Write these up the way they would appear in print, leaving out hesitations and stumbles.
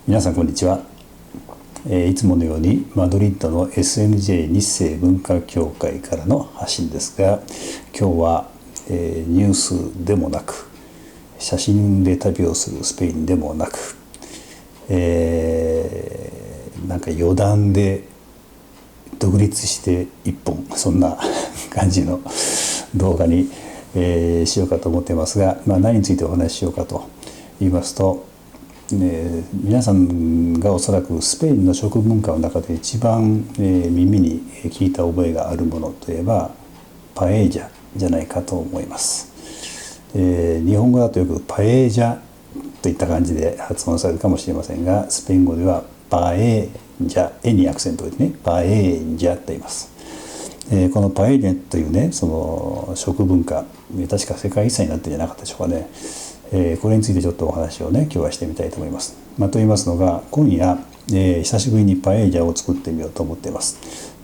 皆さんこんにちは。いつものようにマドリッドの SNJ 日生文化協会からの発信ですが、今日は、ニュースでもなく写真で旅をするスペインでもなく、なんか余談で独立して一本、そんな感じの動画に、しようかと思っていますが、何についてお話ししようかと言いますと、皆さんがおそらくスペインの食文化の中で一番、耳に聞いた覚えがあるものといえばパエージャじゃないかと思います。日本語だとよくパエージャといった感じで発音されるかもしれませんが、スペイン語ではパエージャ、エにアクセントを入れてね、パエージャと言います。このパエージャというね、その食文化、確か世界遺産になってるんじゃなかったでしょうかね。これについてちょっとお話をね、今日はしてみたいと思います。と言いますのが、今夜、久しぶりにパエージャを作ってみようと思っています。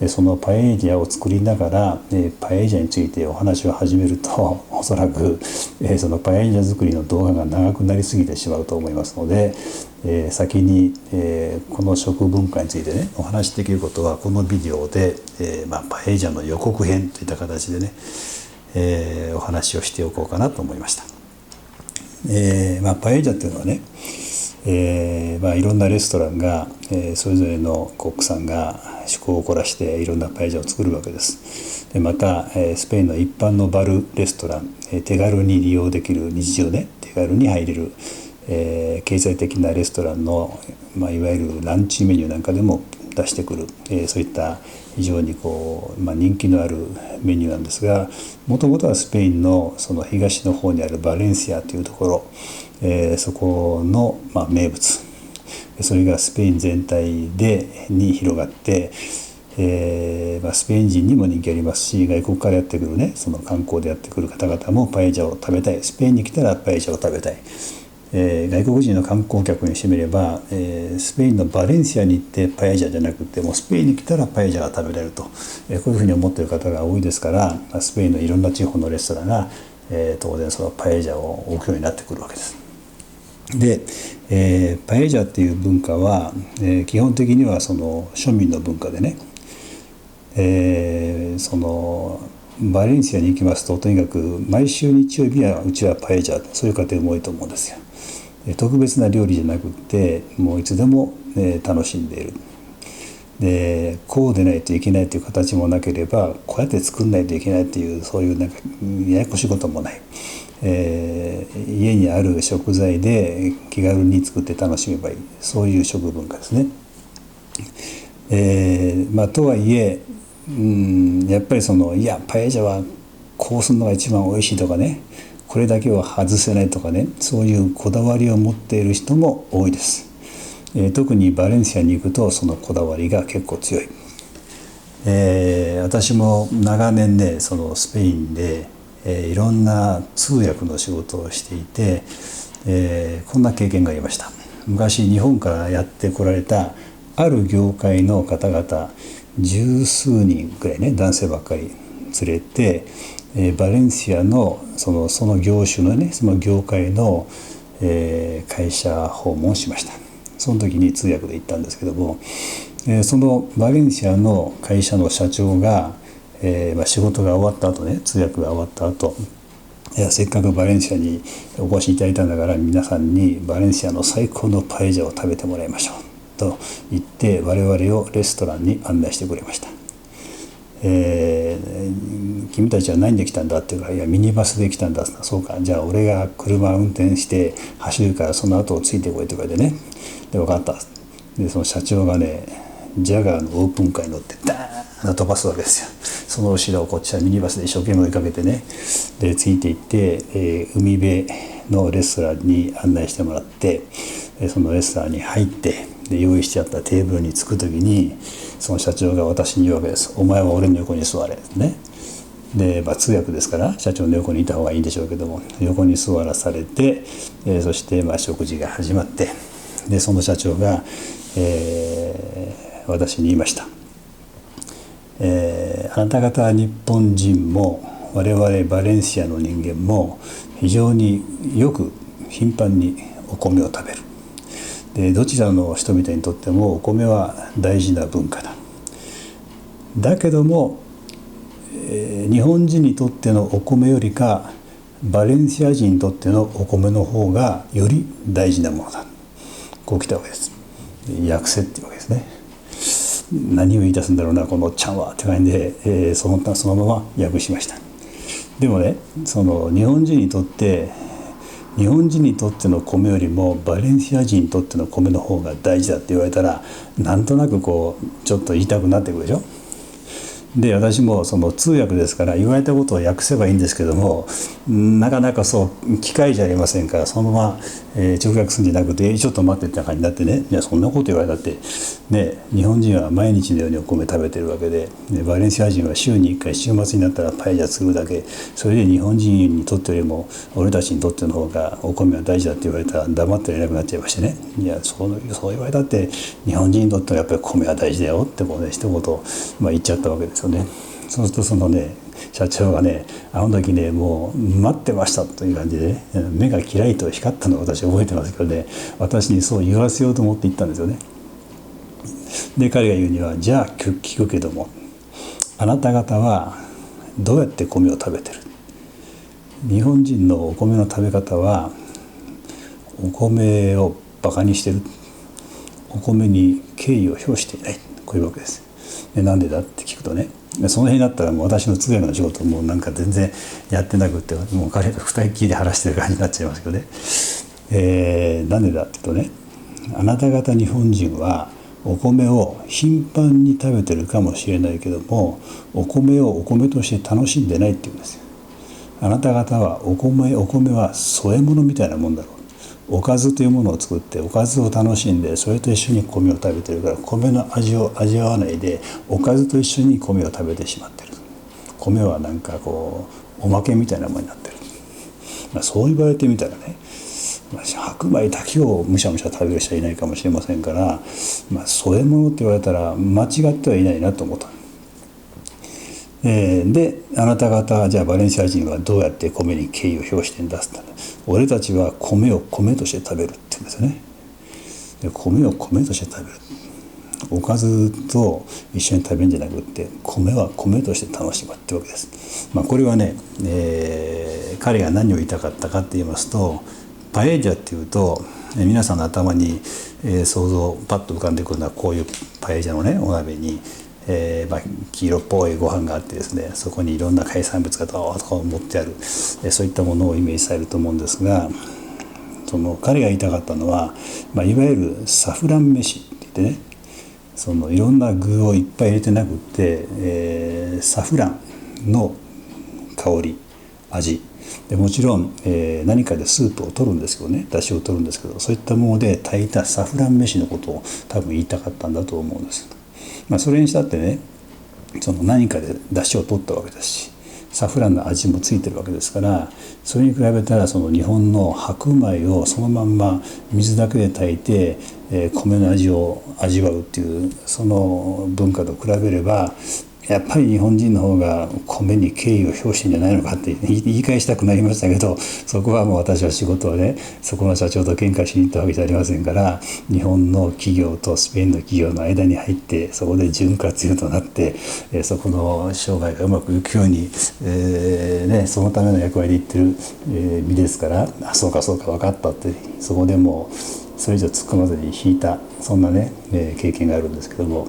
そのパエージャを作りながら、パエージャについてお話を始めると、おそらく、そのパエージャ作りの動画が長くなりすぎてしまうと思いますので、先に、この食文化についてね、お話しできることはこのビデオで、パエージャの予告編といった形でね、お話をしておこうかなと思いました。パエージャっていうのはね、いろんなレストランが、それぞれのコックさんが趣向を凝らしていろんなパエージャを作るわけです。でまた、スペインの一般のバルレストラン、手軽に利用できる、日常ね手軽に入れる、経済的なレストランの、いわゆるランチメニューなんかでも出してくる、そういった非常に人気のあるメニューなんですが、もともとはスペインのその東の方にあるバレンシアというところ、そこの、名物、それがスペイン全体に広がって、スペイン人にも人気ありますし、外国からやってくるね、その観光でやってくる方々もパエージャを食べたい、スペインに来たらパエージャを食べたい、外国人の観光客にしてみれば、スペインのバレンシアに行ってパエージャじゃなくてもスペインに来たらパエージャが食べられると、こういうふうに思っている方が多いですから、スペインのいろんな地方のレストランが、当然そのパエージャを置くようになってくるわけです。で、パエージャっていう文化は、基本的にはその庶民の文化でね、そのバレンシアに行きますと、とにかく毎週日曜日はうちはパエージャ、そういう家庭も多いと思うんですよ。特別な料理じゃなくって、もういつでも、楽しんでいる。でこうでないといけないという形もなければ、こうやって作んないといけないという、そういうなんかややこしいこともない、家にある食材で気軽に作って楽しめばいい、そういう食文化ですね。とはいえ、やっぱりパエージャはこうするのが一番おいしいとかね、これだけは外せないとかね、そういうこだわりを持っている人も多いです。特にバレンシアに行くとそのこだわりが結構強い。私も長年ね、そのスペインで、いろんな通訳の仕事をしていて、こんな経験がありました。昔日本からやってこられたある業界の方々十数人くらいね、男性ばっかり連れて、バレンシアのその業種のね、その業界の、会社訪問をしました。その時に通訳で行ったんですけども、そのバレンシアの会社の社長が、仕事が終わった後ね、通訳が終わった後、せっかくバレンシアにお越しいただいたんだから、皆さんにバレンシアの最高のパエージャを食べてもらいましょうと言って、我々をレストランに案内してくれました。君たちは何で来たんだっていうから、いやミニバスで来たんだ。そうか、じゃあ俺が車運転して走るからその後をついてこいとかでね、で分かった。でその社長がね、ジャガーのオープンカーに乗ってダーンと飛ばすわけですよ。その後ろをこっちはミニバスで一生懸命追いかけてね、でついていって、海辺のレストランに案内してもらって、そのレストランに入って、で用意してあったテーブルに着く時に、その社長が私に言うわけです。お前は俺の横に座れね。で、通訳ですから社長の横にいた方がいいんでしょうけども、横に座らされて、そして食事が始まって、でその社長が、私に言いました。あなた方日本人も我々バレンシアの人間も非常によく頻繁にお米を食べる。でどちらの人々にとってもお米は大事な文化だ。だけども、日本人にとってのお米よりかバレンシア人にとってのお米の方がより大事なものだ。こう来たわけです。訳せっていうわけですね。何を言い出すんだろうなこのおっちゃんはって感じで、そのまま訳しました。でもね、その日本人にとっての米よりもバレンシア人にとっての米の方が大事だって言われたら、なんとなくこうちょっと言いたくなってくるでしょ。で私もその通訳ですから言われたことを訳せばいいんですけども、なかなかそう機械じゃありませんから、そのまま、直訳するんじゃなくてちょっと待ってって中になってね、いやそんなこと言われたってね、日本人は毎日のようにお米食べてるわけで、バレンシア人は週に1回週末になったらパエリア作るだけ。それで日本人にとってよりも俺たちにとっての方がお米は大事だって言われたら黙っていなくなっちゃいましてね、いやそう言われたって日本人にとってはやっぱり米は大事だよってこうね一言、言っちゃったわけですよね。そうするとそのね社長がね、あの時ねもう待ってましたという感じで、ね、目がキラリと光ったのを私覚えてますけどね、私にそう言わせようと思って言ったんですよね。で彼が言うには、じゃあ聞くけどもあなた方はどうやって米を食べてる。日本人のお米の食べ方はお米をバカにしてる、お米に敬意を表していない、こういうわけです。でなんでだって聞くとね、その辺だったらもう私の通訳の仕事もなんか全然やってなくって、もう彼と二人っきりで話してる感じになっちゃいますけどね、なんでだって言うとね、あなた方日本人はお米を頻繁に食べてるかもしれないけども、お米をお米として楽しんでないっていうんですよ。あなた方はお米は添え物みたいなもんだろう。おかずというものを作っておかずを楽しんで、それと一緒に米を食べてるから、米の味を味わわないでおかずと一緒に米を食べてしまってる。米はなんかこうおまけみたいなものになってる。そう言われてみたらね、白米だけをむしゃむしゃ食べる人はいないかもしれませんから、添え物って言われたら間違ってはいないなと思った。であなた方じゃあバレンシア人はどうやって米に敬意を表して出すんだ。俺たちは米を米として食べるって言うんですよね。で米を米として食べる、おかずと一緒に食べるんじゃなくって米は米として楽しむってわけです。これはね、彼が何を言いたかったかって言いますと、パエリアっていうと皆さんの頭に、想像パッと浮かんでくるのはこういうパエリアのねお鍋に、黄色っぽいご飯があってですね、そこにいろんな海産物がドーッと持ってある、そういったものをイメージされると思うんですが、その彼が言いたかったのは、いわゆるサフラン飯って言ってね、そのいろんな具をいっぱい入れてなくって、サフランの香り味で、もちろん、何かでスープを取るんですけどね、出汁を取るんですけど、そういったもので炊いたサフラン飯のことを多分言いたかったんだと思うんです。それにしたってね、その何かで出汁を取ったわけですし、サフランの味もついてるわけですから、それに比べたらその日本の白米をそのまんま水だけで炊いて、米の味を味わうっていうその文化と比べれば、やっぱり日本人の方が米に敬意を表してんじゃないのかって言い返したくなりましたけど、そこはもう私は仕事をね、そこの社長と喧嘩しに行ったわけじゃありませんから、日本の企業とスペインの企業の間に入ってそこで潤滑油となって、そこの商売がうまくいくように、そのための役割で言ってる、身ですから、そうか分かったって、そこでもうそれ以上突っ込まずに引いた、そんなね、経験があるんですけども、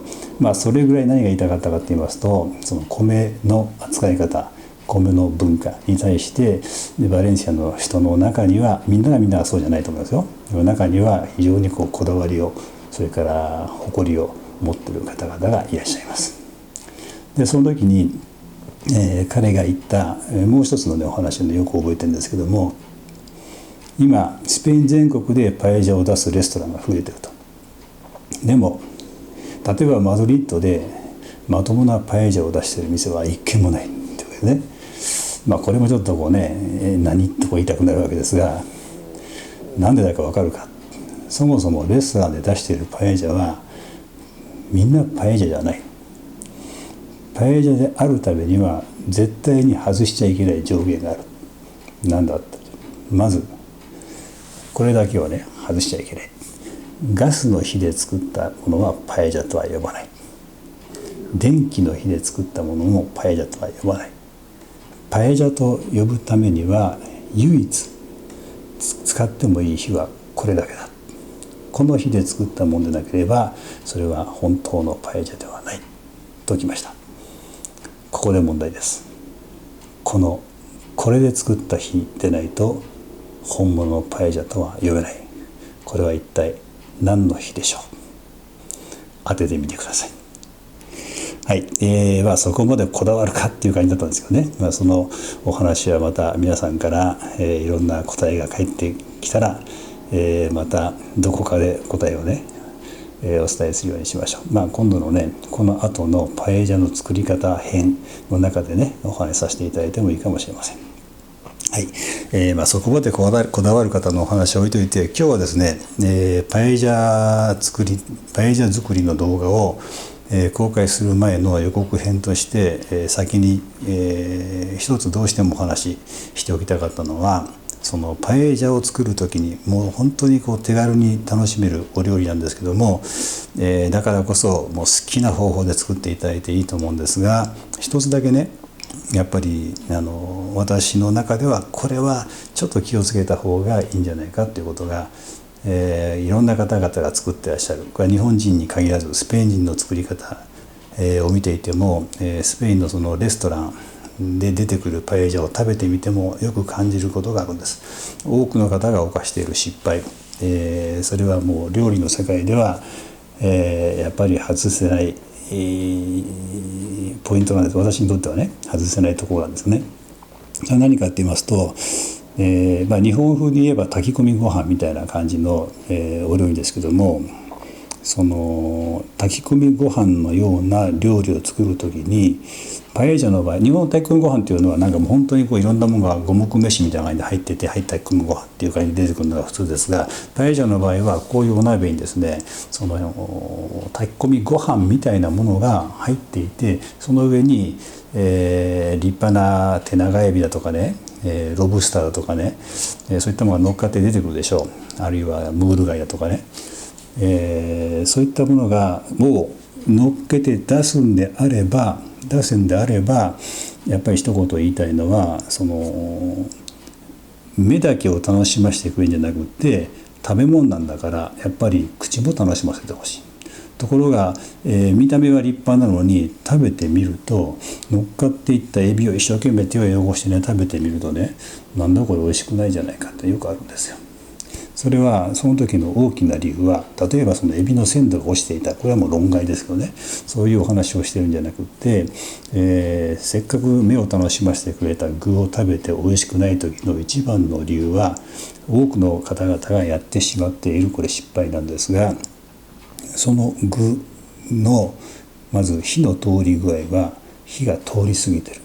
それぐらい何が言いたかったかと言いますと、その米の扱い方、米の文化に対してバレンシアの人の中には、みんながそうじゃないと思いますよ。中には非常にこだわりを、それから誇りを持っている方々がいらっしゃいます。でその時に、彼が言った、もう一つのねお話をよく覚えてるんですけども、今スペイン全国でパエリアを出すレストランが増えてると。でも例えばマドリッドでまともなパエリアを出している店は一軒もないってわけですね。これもちょっとこうね、何とこう言いたくなるわけですが、なんでだかわかるか。そもそもレストランで出しているパエリアはみんなパエリアじゃない。パエリアであるためには絶対に外しちゃいけない条件がある。なんだって、まずこれだけはね外しちゃいけない。ガスの火で作ったものはパエジャとは呼ばない。電気の火で作ったものもパエジャとは呼ばない。パエジャと呼ぶためには唯一使ってもいい火はこれだけだ。この火で作ったものでなければそれは本当のパエジャではないときました。ここで問題です。これで作った火でないと本物のパエジャとは呼べない。これは一体何の火でしょう。当ててみてください。はい、そこまでこだわるかっていう感じだったんですけどね、そのお話はまた皆さんから、いろんな答えが返ってきたら、またどこかで答えをね、お伝えするようにしましょう。今度のねこの後のパエジャの作り方編の中でねお話しさせていただいてもいいかもしれません。はい、そこまでこだわる方のお話を置いといて、今日はですね、パエジャ作りの動画を公開する前の予告編として、先に、一つどうしてもお話ししておきたかったのは、そのパエジャを作る時にもう本当に手軽に楽しめるお料理なんですけども、だからこそもう好きな方法で作っていただいていいと思うんですが、一つだけねやっぱり私の中ではこれはちょっと気をつけた方がいいんじゃないかということが、いろんな方々が作ってらっしゃる、これは日本人に限らずスペイン人の作り方、を見ていても、スペインのそのレストランで出てくるパエジャを食べてみてもよく感じることがあるんです。多くの方が犯している失敗、それはもう料理の世界では、やっぱり外せない、ポイントなんです。私にとってはね外せないところなんですね。それは何かって言いますと、日本風に言えば炊き込みご飯みたいな感じの、お料理ですけども、その炊き込みご飯のような料理を作る時にパエジャの場合、日本の炊き込みご飯っていうのはなんかもう本当にいろんなものが五目飯みたいな感じで入ってて、炊き込みご飯っていう感じで出てくるのが普通ですが、パエジャの場合はこういうお鍋にですねその炊き込みご飯みたいなものが入っていて、その上に、立派な手長エビだとかね、ロブスターだとかね、そういったものが乗っかって出てくるでしょう。あるいはムール貝だとかね、そういったものがを乗っけて出すんであればやっぱり一言言いたいのは、その目だけを楽しませてくれるんじゃなくて、食べ物なんだからやっぱり口も楽しませてほしい。ところが、見た目は立派なのに食べてみると、乗っかっていったエビを一生懸命手を汚してね食べてみるとね、なんだこれ美味しくないじゃないかってよくあるんですよ。それはその時の大きな理由は、例えばそのエビの鮮度が落ちていた、これはもう論外ですけどね、そういうお話をしてるんじゃなくて、せっかく目を楽しませてくれた具を食べて美味しくない時の一番の理由は、多くの方々がやってしまっているこれ失敗なんですが、その具のまず火の通り具合は火が通り過ぎてる。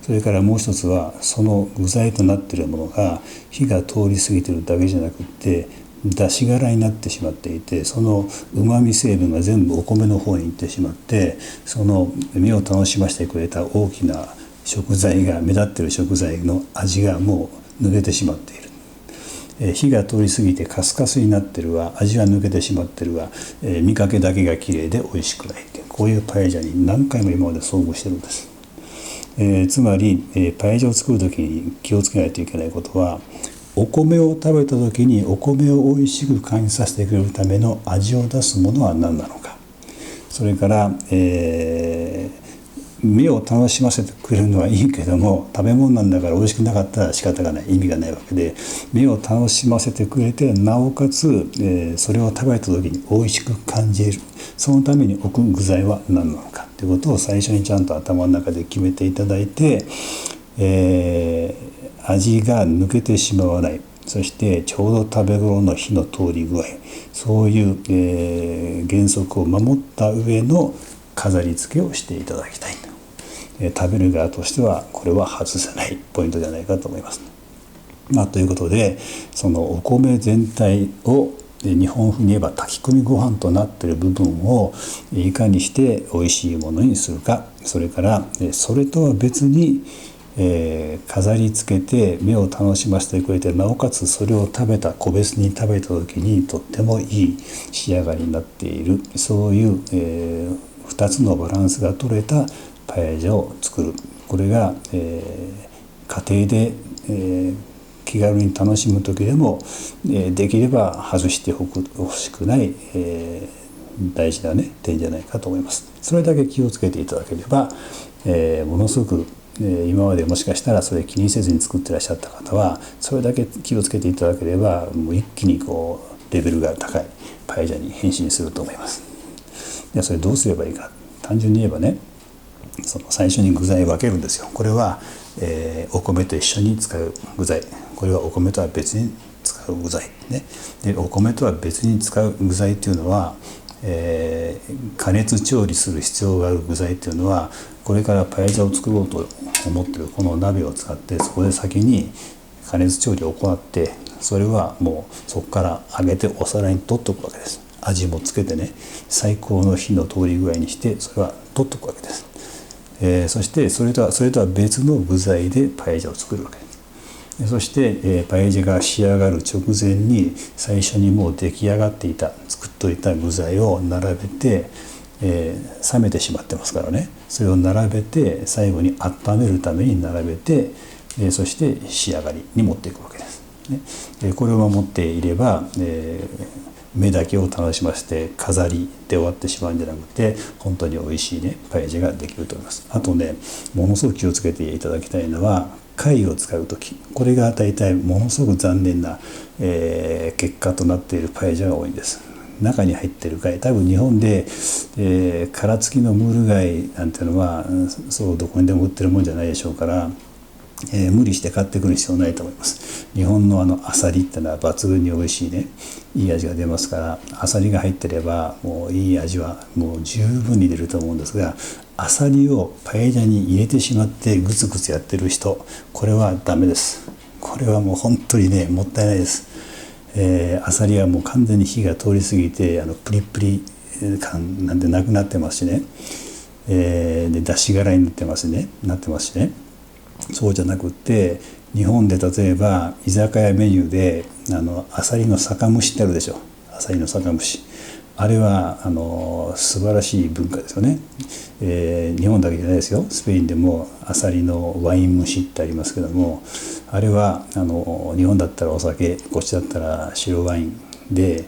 それからもう一つはその具材となっているものが火が通り過ぎているだけじゃなくって出し殻になってしまっていて、そのうまみ成分が全部お米の方に行ってしまって、その目を楽しませてくれた大きな食材が、目立っている食材の味がもう抜けてしまっている。火が通り過ぎてカスカスになってるわ、味は抜けてしまってるわ、見かけだけがきれいで美味しくないって、こういうパエジャに何回も今まで遭遇してるんです。つまり、パエジャを作る時に気をつけないといけないことは、お米を食べた時にお米を美味しく感じさせてくれるための味を出すものは何なのか、それから、目を楽しませてくれるのはいいけども、食べ物なんだから美味しくなかったら仕方がない、意味がないわけで、目を楽しませてくれてなおかつ、それを食べた時に美味しく感じる、そのために置く具材は何なのかということを最初にちゃんと頭の中で決めていただいて、味が抜けてしまわない、そしてちょうど食べ頃の火の通り具合、そういう、原則を守った上の飾り付けをしていただきたい。食べる側としてはこれは外せないポイントじゃないかと思います。ということで、そのお米全体を日本風に言えば炊き込みご飯となっている部分をいかにして美味しいものにするか、それからそれとは別に飾り付けて目を楽しませてくれて、なおかつそれを個別に食べた時にとってもいい仕上がりになっている、そういう、2つのバランスが取れたパエジャを作る。これが、家庭で、気軽に楽しむ時でも、できれば外してほしくない、大事な点じゃないかと思います。それだけ気をつけていただければ、ものすごく今までもしかしたらそれ気にせずに作ってらっしゃった方は、それだけ気をつけていただければ、もう一気にレベルが高いパエジャに変身すると思います。でそれどうすればいいか、単純に言えばね、その最初に具材を分けるんですよ。これは、お米と一緒に使う具材、これはお米とは別に使う具材ね。でお米とは別に使う具材っていうのは、加熱調理する必要がある具材っていうのは、これからパエジャを作ろうと思っているこの鍋を使って、そこで先に加熱調理を行って、それはもうそこから揚げてお皿に取っておくわけです。味もつけてね、最高の火の通り具合にしてそれは取っておくわけです。そしてそれとは別の具材でパエジャを作るわけです。そして、パエジャが仕上がる直前に最初にもう出来上がっていた作っといた具材を並べて、冷めてしまってますからね、それを並べて最後に温めるために並べて、そして仕上がりに持っていくわけです、ね。これを守っていれば、目だけを楽しませて飾りで終わってしまうんじゃなくて、本当に美味しいパエジャができると思います。あとね、ものすごく気をつけていただきたいのは貝を使う時、これが大体ものすごく残念な、結果となっているパエジャが多いんです。中に入っている貝、多分日本で、殻付きのムール貝なんていうのはそうどこにでも売ってるもんじゃないでしょうから、無理して買ってくる必要ないと思います。日本のアサリってのは抜群に美味しいいい味が出ますから、アサリが入ってればもういい味はもう十分に出ると思うんですが、アサリをパエジャに入れてしまってグツグツやってる人、これはダメです。これはもう本当にもったいないです。アサリはもう完全に火が通り過ぎて、プリプリ感なんてなくなってますしね、で出し殻になってますしね。そうじゃなくって、日本で例えば居酒屋メニューでアサリの酒蒸しってあるでしょ。アサリの酒蒸し、あれは素晴らしい文化ですよね。日本だけじゃないですよ。スペインでもアサリのワイン蒸しってありますけども、あれは日本だったらお酒、こっちだったら白ワインで、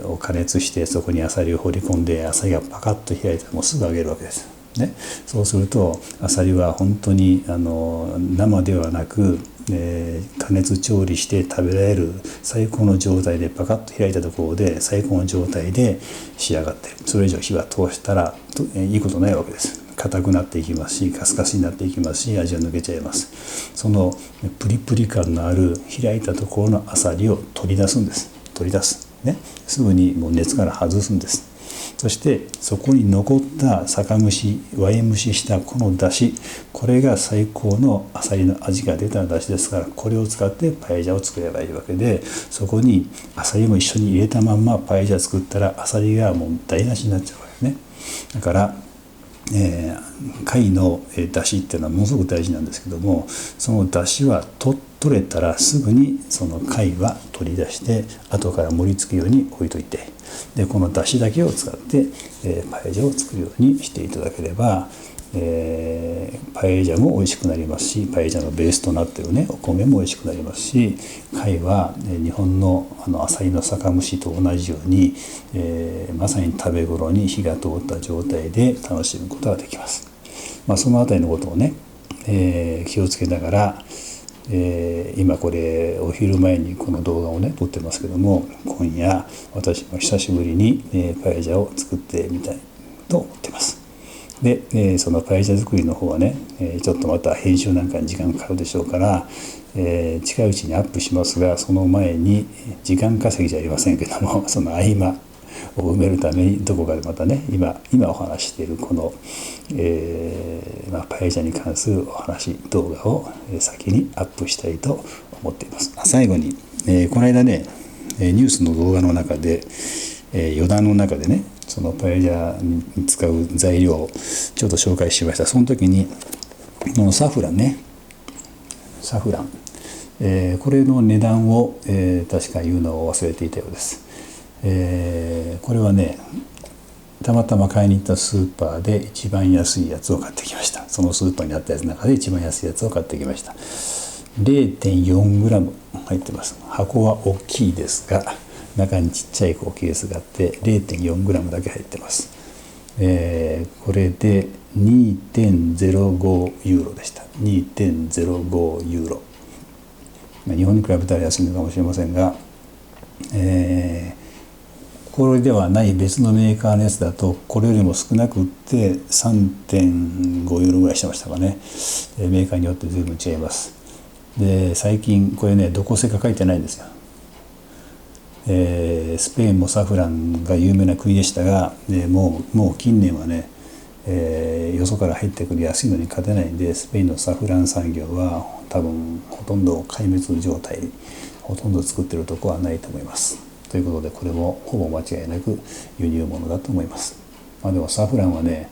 を加熱して、そこにアサリを放り込んで、アサリがパカッと開いたらもうすぐ揚げるわけです。そうするとアサリは本当に生ではなく、加熱調理して食べられる最高の状態で、パカッと開いたところで最高の状態で仕上がっている。それ以上火は通したらいいことないわけです。硬くなっていきますし、カスカスになっていきますし、味が抜けちゃいます。そのプリプリ感のある開いたところのアサリを取り出すすぐにもう熱から外すんです。そしてそこに残った酒蒸し、ワイン蒸ししたこの出汁、これが最高のアサリの味が出た出汁ですから、これを使ってパエジャを作ればいいわけで、そこにアサリも一緒に入れたまんまパエジャ作ったら、アサリがもう台無しになっちゃうわけね。だから貝の出汁っていうのはものすごく大事なんですけども、その出汁は取れたらすぐにその貝は取り出して後から盛り付けように置いといて、でこの出汁だけを使って、パエジャを作るようにしていただければ、パエジャも美味しくなりますし、パエジャのベースとなっているお米も美味しくなりますし、貝は日本のアサリの酒蒸しと同じように、まさに食べ頃に火が通った状態で楽しむことができます。そのあたりのことを気をつけながら、今これお昼前にこの動画を撮ってますけども、今夜私も久しぶりにパエジャを作ってみたいと思ってます。で、そのパエジャ作りの方はちょっとまた編集なんかに時間かかるでしょうから、近いうちにアップしますが、その前に時間稼ぎじゃありませんけども、その合間を埋めるためにどこかでまた今お話ししているこの、パエジャに関するお話動画を先にアップしたいと思っています。最後に、この間ニュースの動画の中で、余談の中でそのパエジャに使う材料をちょっと紹介しました。その時にこのサフランね、サフラン、これの値段を、確か言うのを忘れていたようです。これはね、たまたま買いに行ったスーパーで一番安いやつを買ってきました。そのスーパーにあったやつの中で一番安いやつを買ってきました。 0.4g 入ってます。箱は大きいですが、中にちっちゃいケースがあって 0.4g だけ入ってます。これで 2.05 ユーロでした。 2.05 ユーロ、日本に比べたら安いのかもしれませんが、これではない別のメーカーのやつだとこれよりも少なくって3.5 ユーロぐらいしてましたかね。メーカーによって随分違います。で最近これね、どこ製か書いてないんですよ。スペインもサフランが有名な国でしたが、もう近年はね、よそから入ってくる安いのに勝てないんで、スペインのサフラン産業は多分ほとんど壊滅状態、ほとんど作ってるとこはないと思います。ということでこれもほぼ間違いなく輸入物だと思います。でもサフランはね、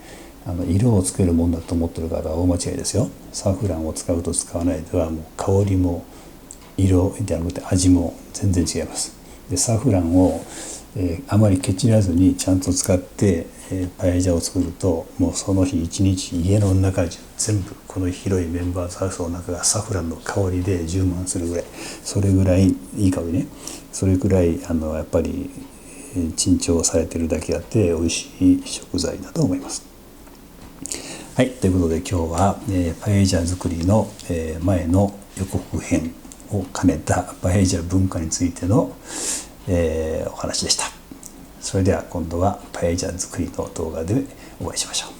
色をつけるもんだと思ってる方は大間違いですよ。サフランを使うと使わないではもう香りも色じゃなくて味も全然違います。でサフランを、あまりケチらずにちゃんと使って、パエジャを作るともうその日一日家の中中全部この広いメンバーズハウスの中がサフランの香りで充満するぐらい、それぐらいいい香りね、それぐらいやっぱり珍重されてるだけあって美味しい食材だと思います。はい、ということで今日は、パエジャ作りの、前の予告編を兼ねたパエジャ文化についての、お話でした。それでは今度はパエジャ作りの動画でお会いしましょう。